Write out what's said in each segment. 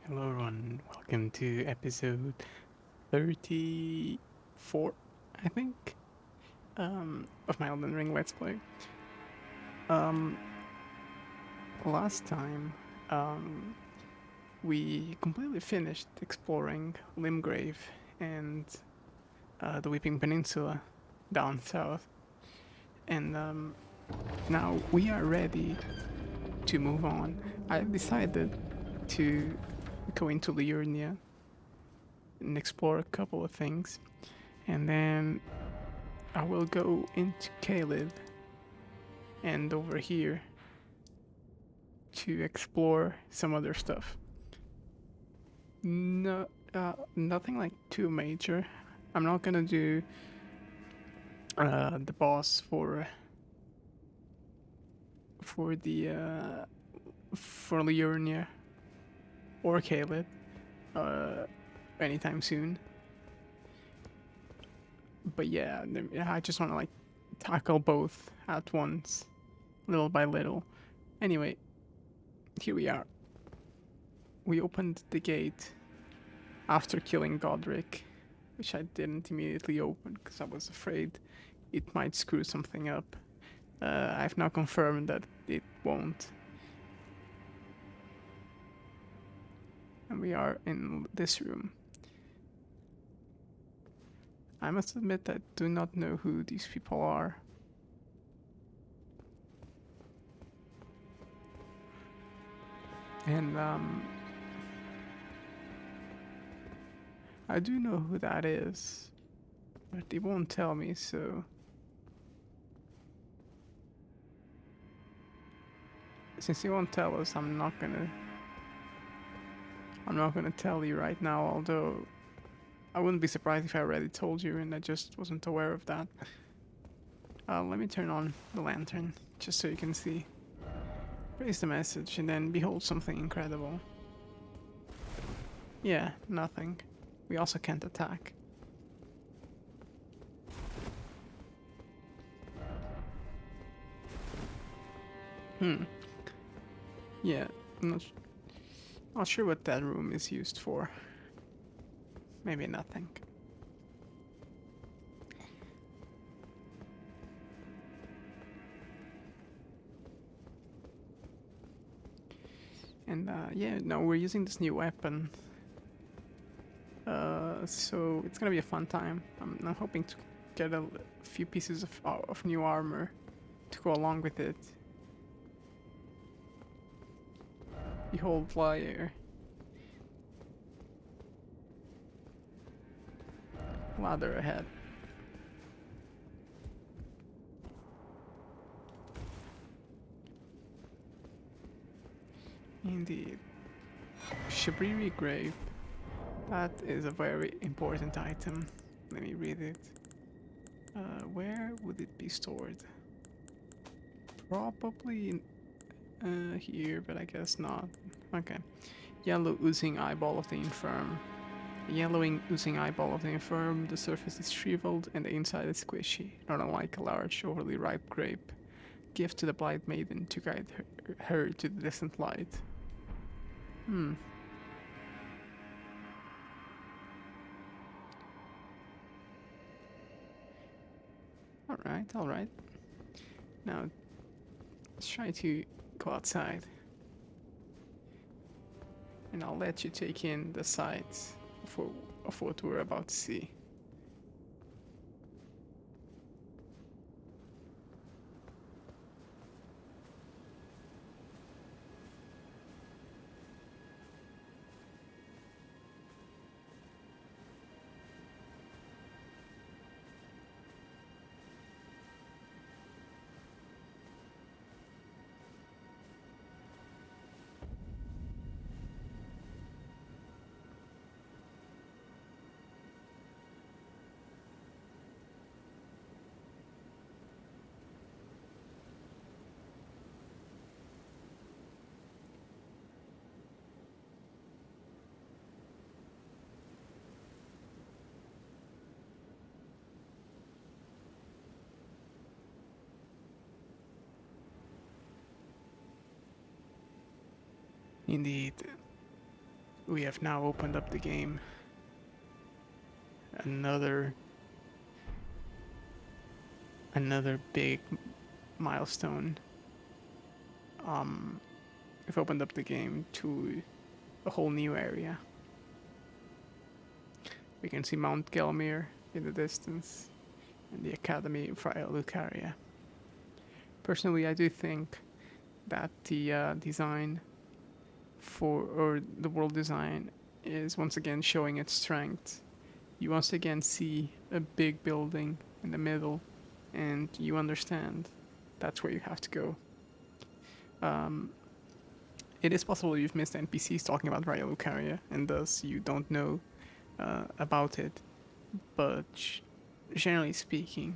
Hello, everyone. Welcome to episode 34, I think, of my Elden Ring Let's Play. Um, Last time, um, we completely finished exploring Limgrave and the Weeping Peninsula down south, and now we are ready to move on. I decided to go into Liurnia and explore a couple of things, and then I will go into Caled and over here to explore some other stuff. No, nothing like too major. I'm not gonna do the boss for the for Liurnia or Caled uh, anytime soon. But yeah, I just want to like tackle both at once, little by little. Anyway, here we are. We opened the gate after killing Godric, which I didn't immediately open because I was afraid it might screw something up. I've now confirmed that it won't. And we are in this room. I must admit I do not know who these people are. And I do know who that is, but they won't tell me, so since they won't tell us, I'm not gonna tell you right now, although I wouldn't be surprised if I already told you and I just wasn't aware of that. Let me turn on the lantern, just so you can see. Praise the message, and then behold something incredible. Yeah, nothing. We also can't attack. Yeah, not sure what that room is used for. Maybe nothing. And yeah, no, we're using this new weapon. So it's gonna be a fun time. I'm hoping to get a few pieces of new armor to go along with it. Behold Liar. Ladder ahead. Indeed. Shabriri Grave. That is a very important item. Let me read it. Where would it be stored? Probably here, but I guess not. Okay. Yellow oozing eyeball of the infirm. A yellowing oozing eyeball of the infirm. The surface is shriveled and the inside is squishy, not unlike a large, overly ripe grape. Gift to the blind maiden to guide her to the distant light. Hmm. Alright, alright. Now, let's try to go outside. And I'll let you take in the sights of what we're about to see. Indeed. we have now opened up the game. Another big milestone. We've opened up the game to a whole new area. We can see Mount Gelmir in the distance and the Academy of Lucaria. Personally, I do think that the design or the world design is once again showing its strength. You once again see a big building in the middle, and you understand that's where you have to go. It is possible you've missed NPCs talking about Raya Lucaria, and thus you don't know about it. But generally speaking,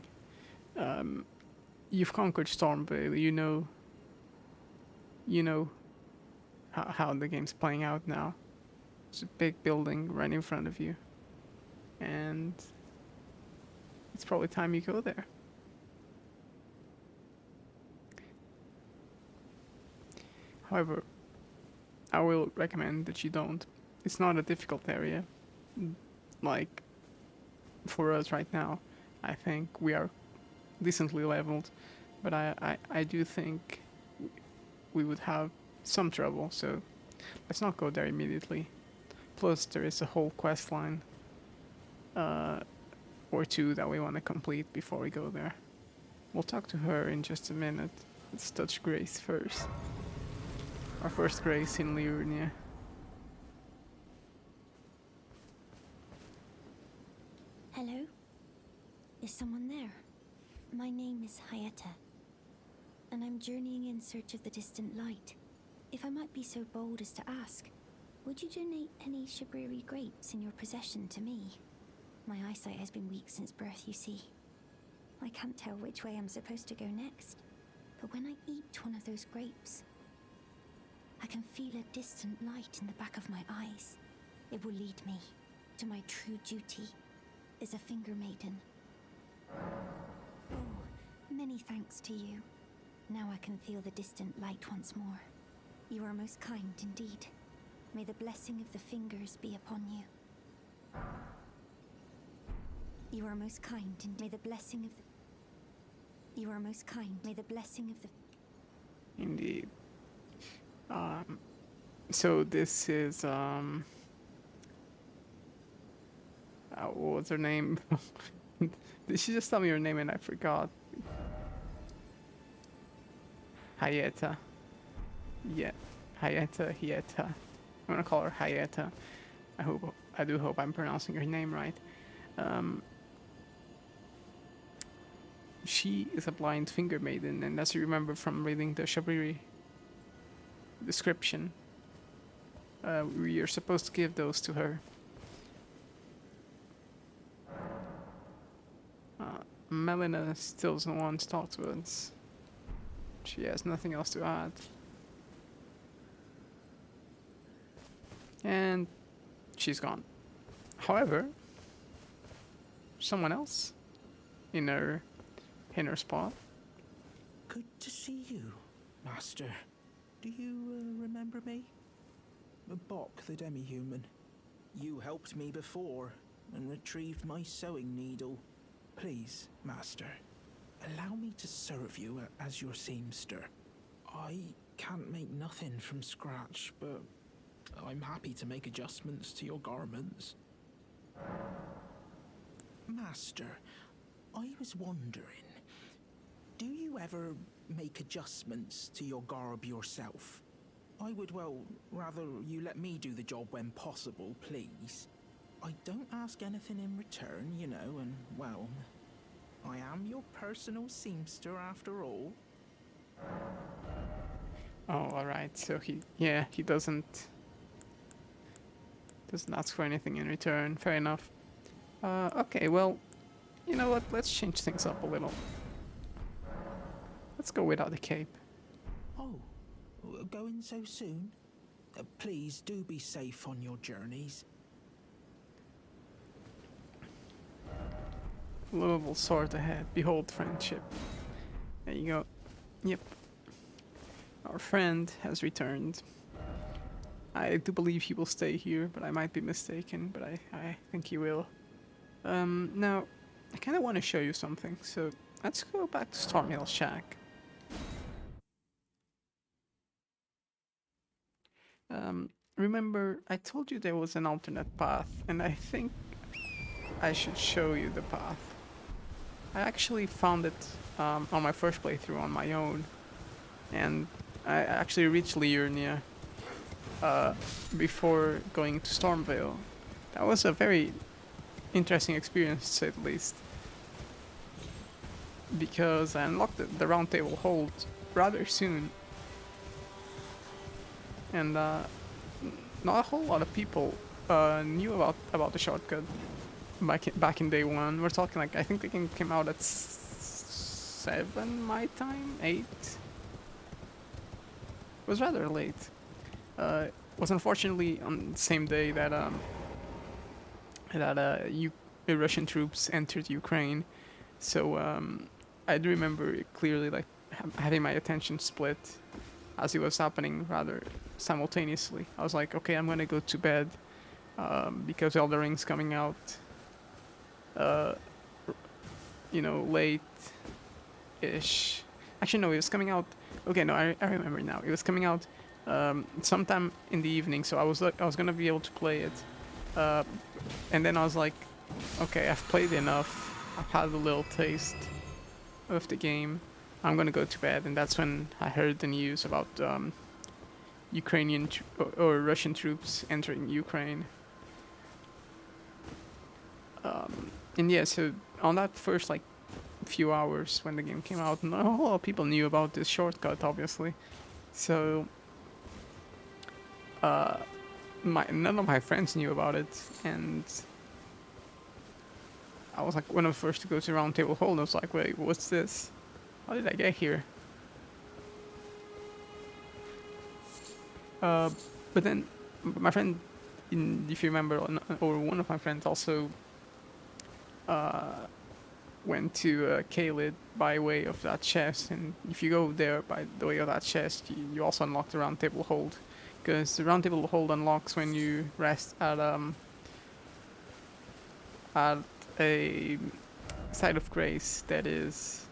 you've conquered Stormvale. You know how the game's playing out now. It's a big building right in front of you, and it's probably time you go there. However, I will recommend that you don't. It's not a difficult area. Like, for us right now, I think we are decently leveled, but I do think we would have some trouble, so let's not go there immediately. Plus, there is a whole quest line or two that we want to complete before we go there. We'll talk to her in just a minute. Let's touch Grace first. Our first Grace in Liurnia. Hello? Is someone there? My name is Hayeta, and I'm journeying in search of the distant light. If I might be so bold as to ask, would you donate any Shabriri grapes in your possession to me? My eyesight has been weak since birth, you see. I can't tell which way I'm supposed to go next, but when I eat one of those grapes, I can feel a distant light in the back of my eyes. It will lead me to my true duty as a finger maiden. Oh, many thanks to you. Now I can feel the distant light once more. You are most kind indeed. May the blessing of the fingers be upon you. You are most kind, and may the blessing of the... You are most kind. May the blessing of the... Indeed. So this is what was her name? Did she just tell me her name and I forgot? Hayeta. Yeah, Hieta. I'm gonna call her Hayeta. I do hope I'm pronouncing her name right. She is a blind finger maiden, and as you remember from reading the Shabriri description, we are supposed to give those to her. Melina still doesn't want to talk to us. She has nothing else to add. And she's gone. However, someone else in her spot. Good to see you, Master. Do you remember me? Bok, the demi-human. You helped me before and retrieved my sewing needle. Please, Master, allow me to serve you as your seamster. I can't make nothing from scratch, but I'm happy to make adjustments to your garments. Master, I was wondering, do you ever make adjustments to your garb yourself? I would, well, rather you let me do the job when possible, please. I don't ask anything in return, you know, and, well, I am your personal seamster after all. Oh, alright, so he doesn't ask for anything in return. Fair enough. Okay, well, you know what, let's change things up a little. Let's go without the cape. Oh, going so soon? Please do be safe on your journeys. Lovable sword ahead. Behold friendship. There you go. Yep. Our friend has returned. I do believe he will stay here, but I might be mistaken. But I think he will. Now, I kind of want to show you something. So let's go back to Stormhill Shack. Remember, I told you there was an alternate path, and I think I should show you the path. I actually found it on my first playthrough on my own, and I actually reached Liurnia before going to Stormvale. That was a very interesting experience, to say the least, because I unlocked the round table hold rather soon, and not a whole lot of people knew about the shortcut back in day one. We're talking like I think the game came out at 7 my time, 8. It was rather late. It was unfortunately on the same day that Russian troops entered Ukraine, so I do remember it clearly, like having my attention split as it was happening rather simultaneously. I was like, okay, I'm gonna go to bed because Elden Ring's coming out, late-ish. Actually, no, it was coming out. Okay, no, I remember now. It was coming out sometime in the evening, so I was gonna be able to play it, and then I was like, okay, I've played enough. I've had a little taste of the game. I'm gonna go to bed, and that's when I heard the news about Ukrainian or Russian troops entering Ukraine. And yeah, so on that first like few hours when the game came out, not a whole lot of people knew about this shortcut, obviously. So none of my friends knew about it, and I was like one of the first to go to Round Table Hold. I was like, wait, what's this? How did I get here? But then my friend, if you remember, or one of my friends also went to Kaled by way of that chest, and if you go there by the way of that chest, you also unlock the Round Table Hold, because the Round Table Hold unlocks when you rest at a site of grace that is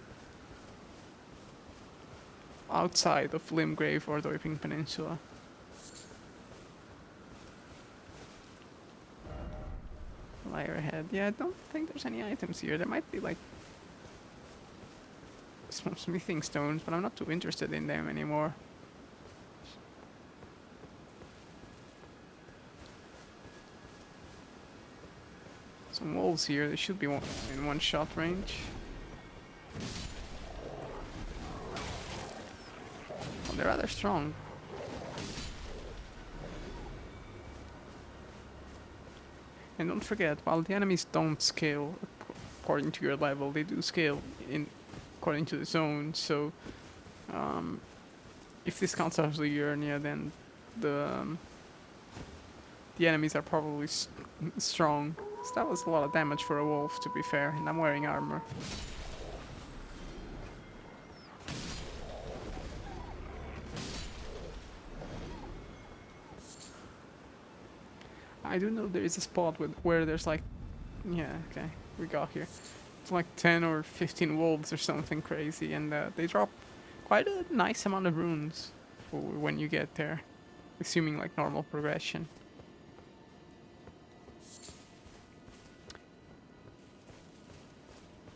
outside of Limgrave or the Whipping Peninsula. Liar ahead. Yeah, I don't think there's any items here. There might be like some smithing stones, but I'm not too interested in them anymore. Some wolves here. They should be in one shot range. Well, they're rather strong. And don't forget, while the enemies don't scale according to your level, they do scale according to the zone. So, if this counts as Liurnia, then the enemies are probably strong. So that was a lot of damage for a wolf, to be fair, and I'm wearing armor. I do know there is a spot where there's like, yeah, okay, we got here. It's like 10 or 15 wolves or something crazy, and they drop quite a nice amount of runes for when you get there, assuming like normal progression.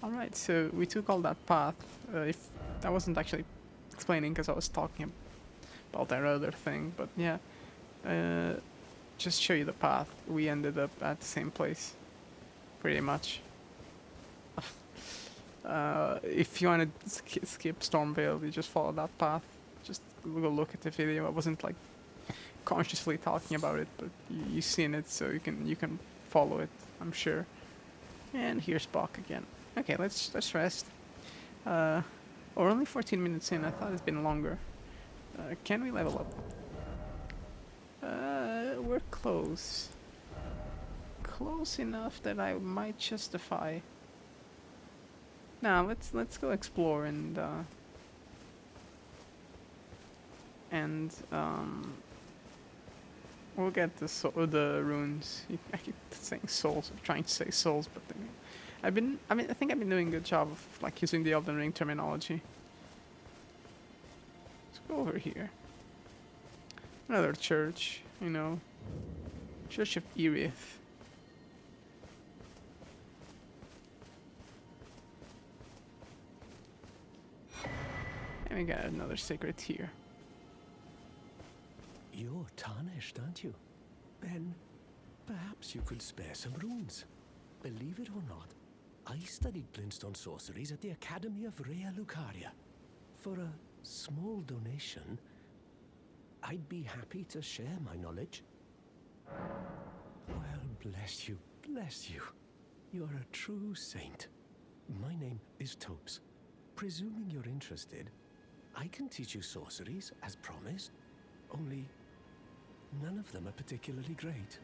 Alright, so we took all that path. If I wasn't actually explaining because I was talking about that other thing, but yeah. Just show you the path. We ended up at the same place, pretty much. If you want to skip Stormvale, you just follow that path. Just go look at the video. I wasn't like consciously talking about it, but you've seen it, so you can follow it, I'm sure. And here's Bach again. Okay, let's rest. We're only 14 minutes in. I thought it's been longer. Can we level up? We're close. Close enough that I might justify. Now let's go explore and We'll get the runes. I keep saying souls, or trying to say souls, but then I think I've been doing a good job of like using the Elden Ring terminology. Let's go over here. Another church, you know. Church of Erith. And we got another sacred here. You're tarnished, aren't you? Then perhaps you could spare some runes. Believe it or not, I studied glintstone sorceries at the Academy of Rea Lucaria. For a small donation, I'd be happy to share my knowledge. Well, bless you, bless you. You're a true saint. My name is Topes. Presuming you're interested, I can teach you sorceries, as promised. Only, none of them are particularly great.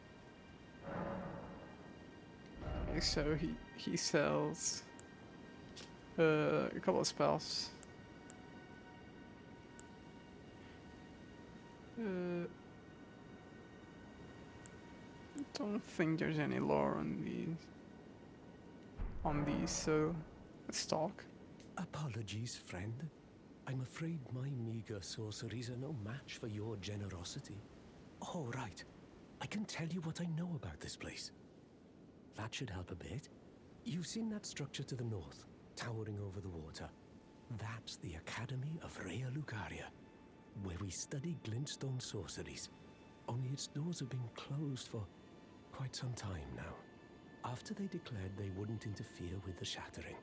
Okay, so he sells a couple of spells. Don't think there's any lore on these, so let's talk. Apologies, friend. I'm afraid my meager sorceries are no match for your generosity. All right. I can tell you what I know about this place. That should help a bit. You've seen that structure to the north, towering over the water. That's the Academy of Rea Lucaria, where we study glintstone sorceries. Only its doors have been closed for quite some time now. After they declared they wouldn't interfere with the shattering,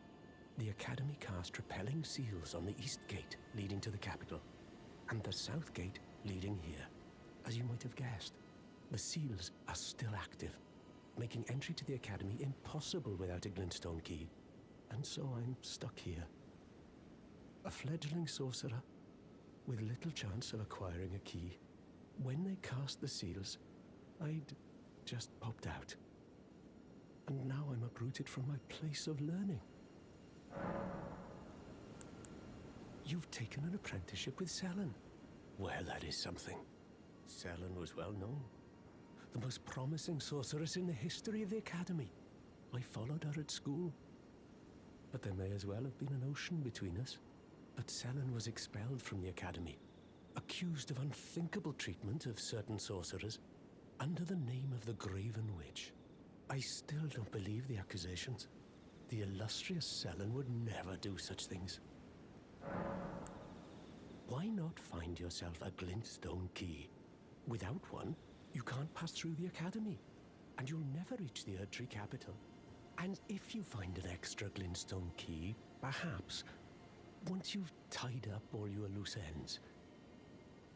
the Academy cast repelling seals on the east gate leading to the capital, and the south gate leading here. As you might have guessed, the seals are still active, making entry to the Academy impossible without a glintstone key. And so I'm stuck here. A fledgling sorcerer with little chance of acquiring a key. When they cast the seals, I'd just popped out. And now I'm uprooted from my place of learning. You've taken an apprenticeship with Selen. Well, that is something. Selen was well known. The most promising sorceress in the history of the Academy. I followed her at school. But there may as well have been an ocean between us. But Selen was expelled from the Academy, accused of unthinkable treatment of certain sorcerers, under the name of the Graven Witch. I still don't believe the accusations. The illustrious Selen would never do such things. Why not find yourself a glintstone key? Without one, you can't pass through the Academy, and you'll never reach the Erdtree capital. And if you find an extra glintstone key, perhaps, once you've tied up all your loose ends,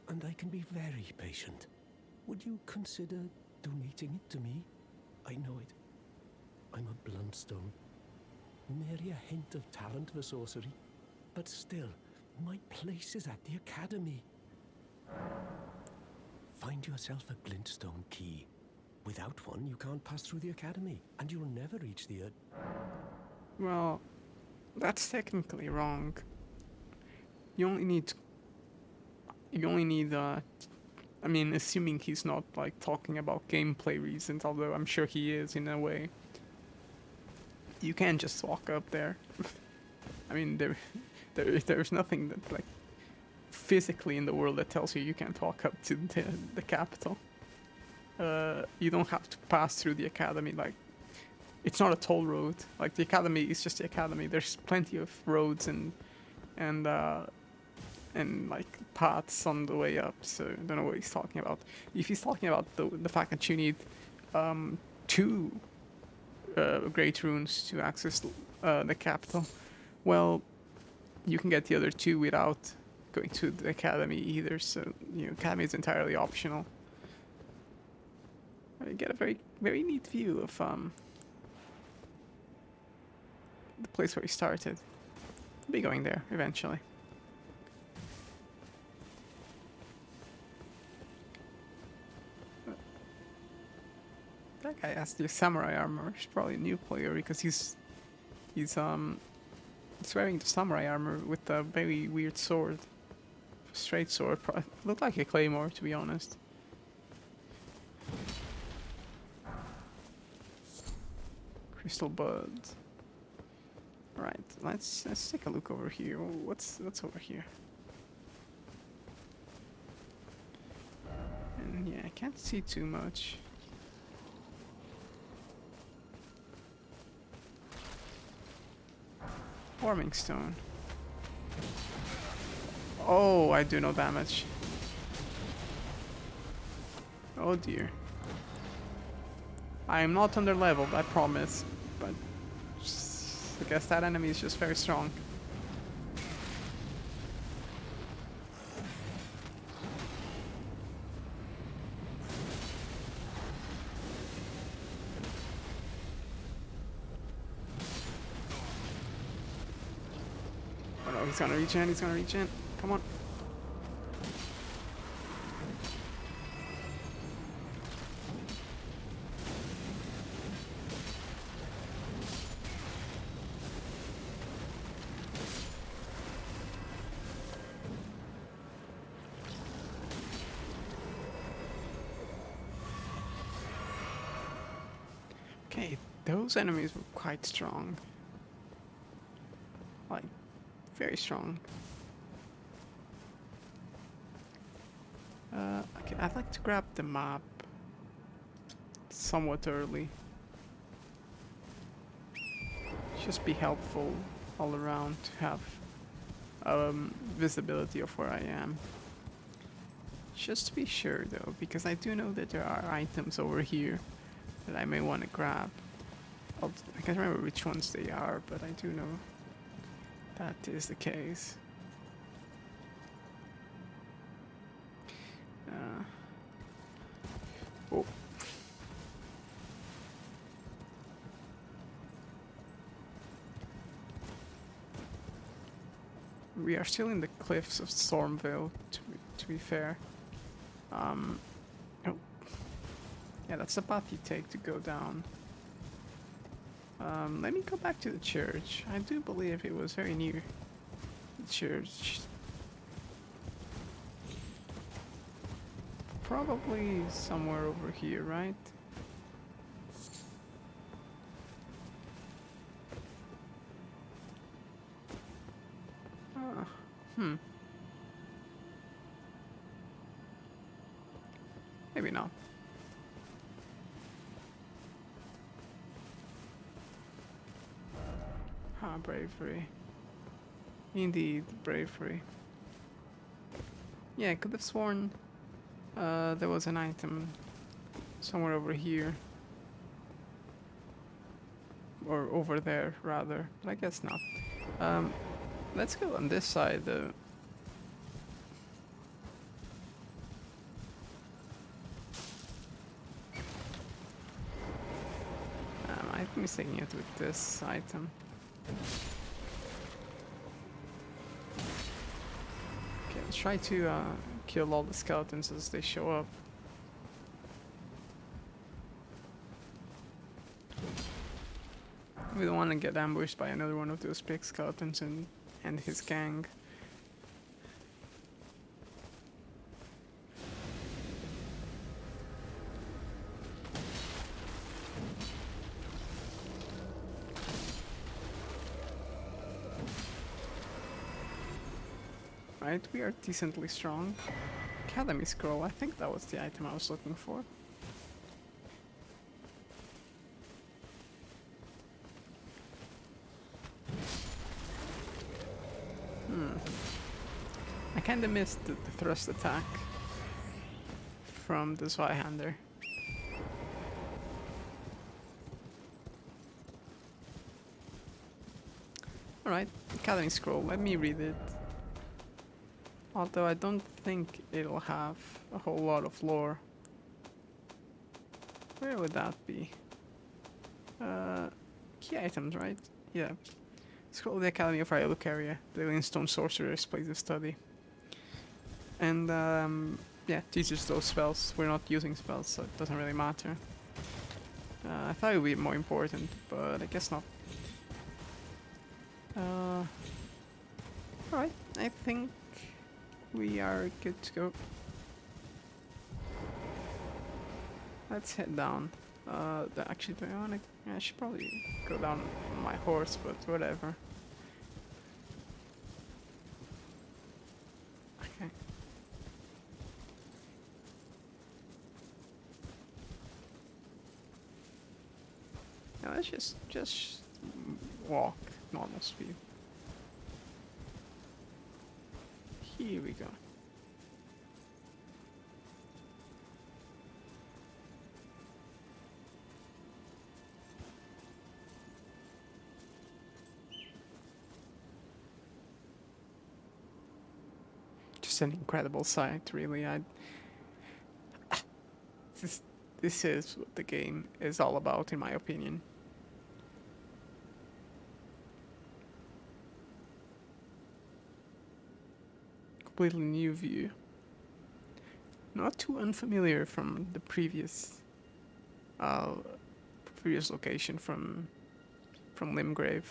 and I can be very patient, would you consider donating it to me? I know it. I'm a bluntstone. Nary a hint of talent for sorcery. But still, my place is at the Academy. Find yourself a glintstone key. Without one, you can't pass through the Academy, and you'll never reach the Well, that's technically wrong. You only need, I mean, assuming he's not like talking about gameplay reasons, although I'm sure he is in a way. You can't just walk up there. I mean, there's nothing that like physically in the world that tells you can't walk up to the capital. You don't have to pass through the Academy. Like, it's not a toll road. Like, the Academy is just the Academy. There's plenty of roads and like paths on the way up. So I don't know what he's talking about. If he's talking about the fact that you need 2 great runes to access the capital, well, you can get the other 2 without going to the Academy either. So, Academy is entirely optional. You get a very, very neat view of the place where he started. I'll be going there eventually. That guy has the samurai armor. He's probably a new player because he's wearing the samurai armor with a very weird sword. Straight sword. Looked like a claymore, to be honest. crystal bud. Right, let's take a look over here. What's over here? And yeah, I can't see too much. Warming stone. Oh, I do no damage. Oh dear. I am not under leveled, I promise, but I guess that enemy is just very strong. Oh no, he's gonna reach in, he's gonna reach in. Come on. Okay, those enemies were quite strong. Like, very strong. Okay, I'd like to grab the map somewhat early. Just be helpful all around to have visibility of where I am. Just to be sure though, because I do know that there are items over here that I may want to grab. I can't remember which ones they are, but I do know that is the case. Oh. We are still in the cliffs of Stormville, to be fair. Oh. Yeah, that's the path you take to go down. Let me go back to the church. I do believe it was very near the church. Probably somewhere over here, right? Maybe not. Bravery. Indeed, bravery. Yeah, I could have sworn there was an item somewhere over here. Or over there, rather. But I guess not. Let's go on this side, though. I'm mistaking it with this item. Okay, let's try to kill all the skeletons as they show up. We don't want to get ambushed by another one of those big skeletons and his gang. Right, we are decently strong. Academy Scroll, I think that was the item I was looking for. I kinda missed the thrust attack from the Zweihander. Alright, Academy Scroll, let me read it. Although I don't think it'll have a whole lot of lore. Where would that be? Key items, right? Yeah. Scroll of the Academy of Lucaria, the Linstone Sorcerer's place of study. And yeah, teaches those spells. We're not using spells, so it doesn't really matter. I thought it would be more important, but I guess not. Alright, I think we are good to go. Let's head down. Actually, do I wanna? I should probably go down on my horse, but whatever. Okay. Now let's just walk normal speed. Here we go. Just an incredible sight, really. This this is what the game is all about, in my opinion. Completely new view. Not too unfamiliar from the uh, previous location from Limgrave.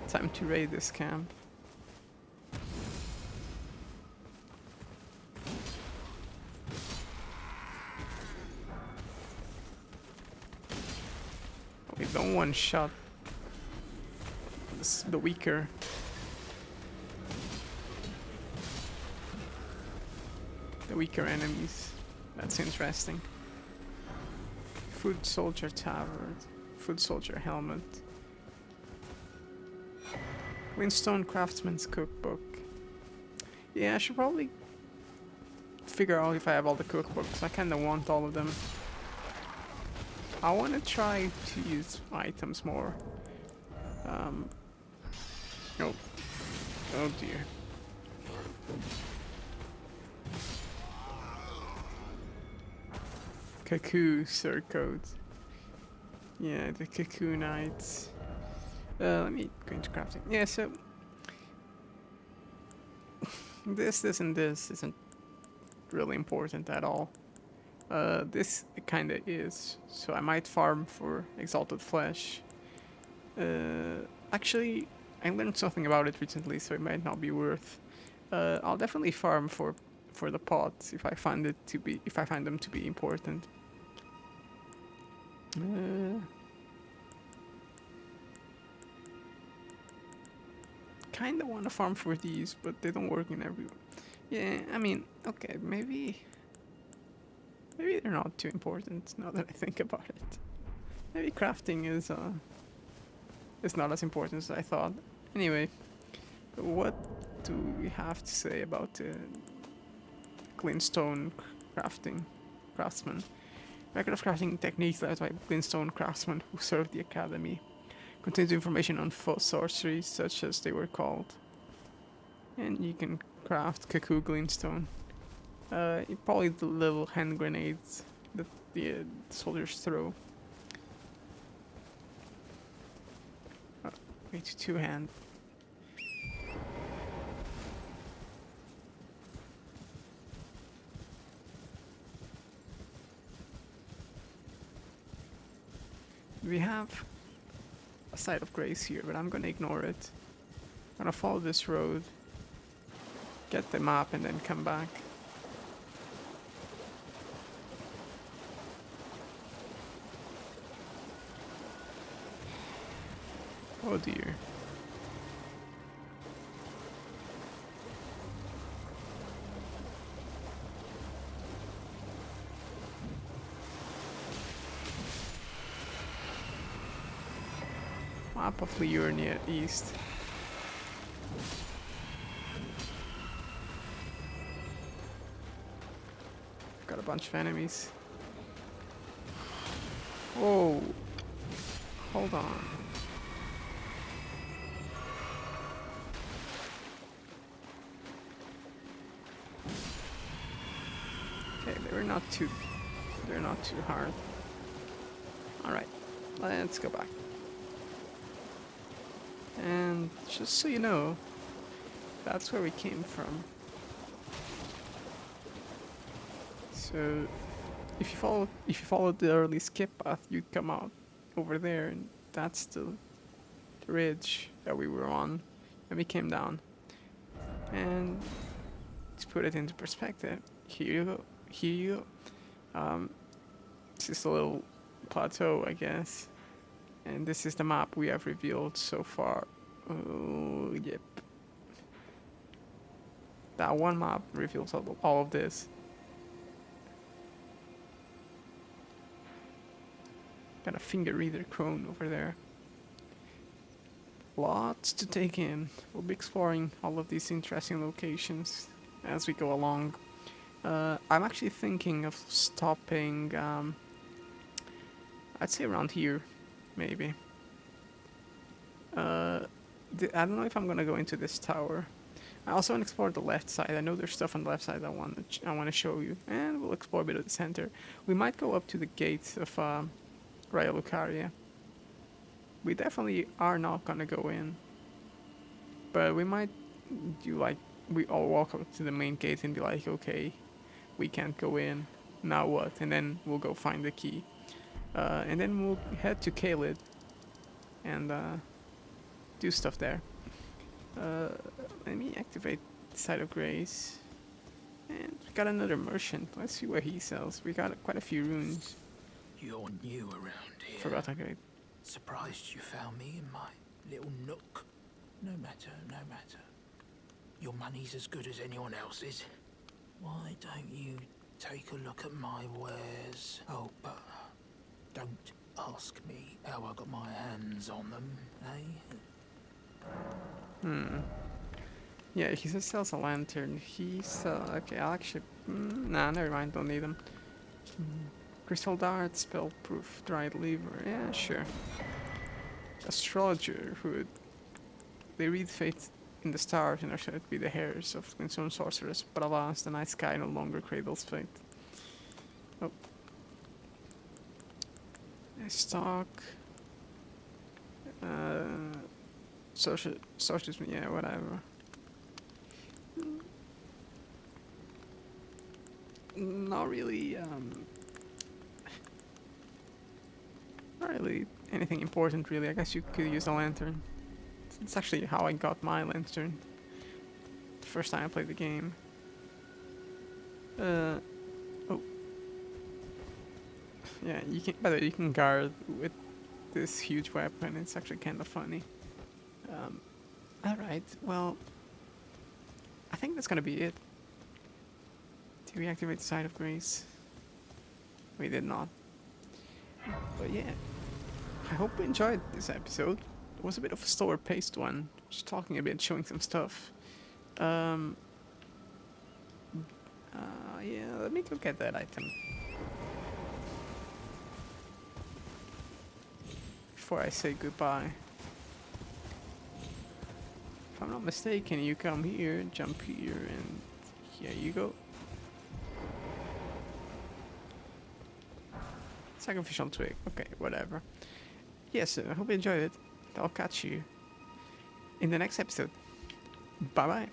Time to raid this camp. We don't one shot the weaker. The weaker enemies. That's interesting. Food soldier tabard. Food soldier helmet. Glintstone Craftsman's Cookbook. Yeah, I should probably figure out if I have all the cookbooks. I kinda want all of them. I wanna try to use items more. Oh. Oh dear. Cuckoo Surcoat. Yeah, the Cuckoo Knights. Let me go into crafting. Yeah, so this, and this isn't really important at all. This kinda is, so I might farm for Exalted Flesh. Actually, I learned something about it recently, so it might not be worth. I'll definitely farm for the pots if I find them to be important. Kinda want to farm for these, but they don't work in every. Yeah, I mean, okay, maybe they're not too important now that I think about it. Maybe crafting is not as important as I thought. Anyway, what do we have to say about Glintstone craftsman? Record of crafting techniques led by Glintstone craftsmen who served the academy. Contains information on sorceries, such as they were called. And you can craft Cuckoo Glintstone. Probably the little hand grenades that the soldiers throw. Wait, two hand. We have a site of grace here, but I'm gonna ignore it. I'm gonna follow this road, get the map, and then come back. Oh dear. Map of Liurnia East. Got a bunch of enemies. Whoa. Hold on. Okay, they're not too hard. Alright, let's go back. And just so you know, that's where we came from. So if you follow the early skip path, you'd come out over there, and that's the ridge that we were on, and we came down. And to put it into perspective, here you go. Here you go. It's just a little plateau, I guess. And this is the map we have revealed so far. Oh, yep. That one map reveals all of this. Got a finger reader crone over there. Lots to take in. We'll be exploring all of these interesting locations as we go along. I'm actually thinking of stopping, I'd say around here, maybe. I don't know if I'm gonna go into this tower. I also want to explore the left side. I know there's stuff on the left side I want to show you, and we'll explore a bit of the center. We might go up to the gates of Raya Lucaria. We definitely are not gonna go in, but we might do like we all walk up to the main gate and be like, okay, we can't go in. Now what? And then we'll go find the key, and then we'll head to Caelid and do stuff there. Let me activate Side of Grace. And we got another merchant. Let's see what he sells. We got quite a few runes. You're new around here. Forgot to activate. Surprised you found me in my little nook. No matter, no matter. Your money's as good as anyone else's. Why don't you take a look at my wares? Oh, but don't ask me how I got my hands on them, eh? Yeah, he says sells a lantern. Okay, I'll actually... nah, never mind, don't need them. Crystal dart, spell proof, dried liver. Yeah, sure. Astrologer hood. They read fate in the stars and are said to be the heirs of concerned sorcerers, but alas, the night sky no longer cradles fate. Oh. Stock. Sorcerers, yeah, whatever. Not really, not really anything important, really. I guess you could use a lantern. It's actually how I got my lantern the first time I played the game. Oh. Yeah, you can. By the way, you can guard with this huge weapon. It's actually kind of funny. All right. Well, I think that's gonna be it. Did we activate the Side of Grace? We did not. But yeah, I hope you enjoyed this episode. It was a bit of a slower paced one, just talking a bit, showing some stuff. Yeah, let me go get that item before I say goodbye. If I'm not mistaken, you come here, jump here, and here you go. Sacrificial twig. Okay, whatever. Yes, I hope you enjoyed it. I'll catch you in the next episode. Bye bye.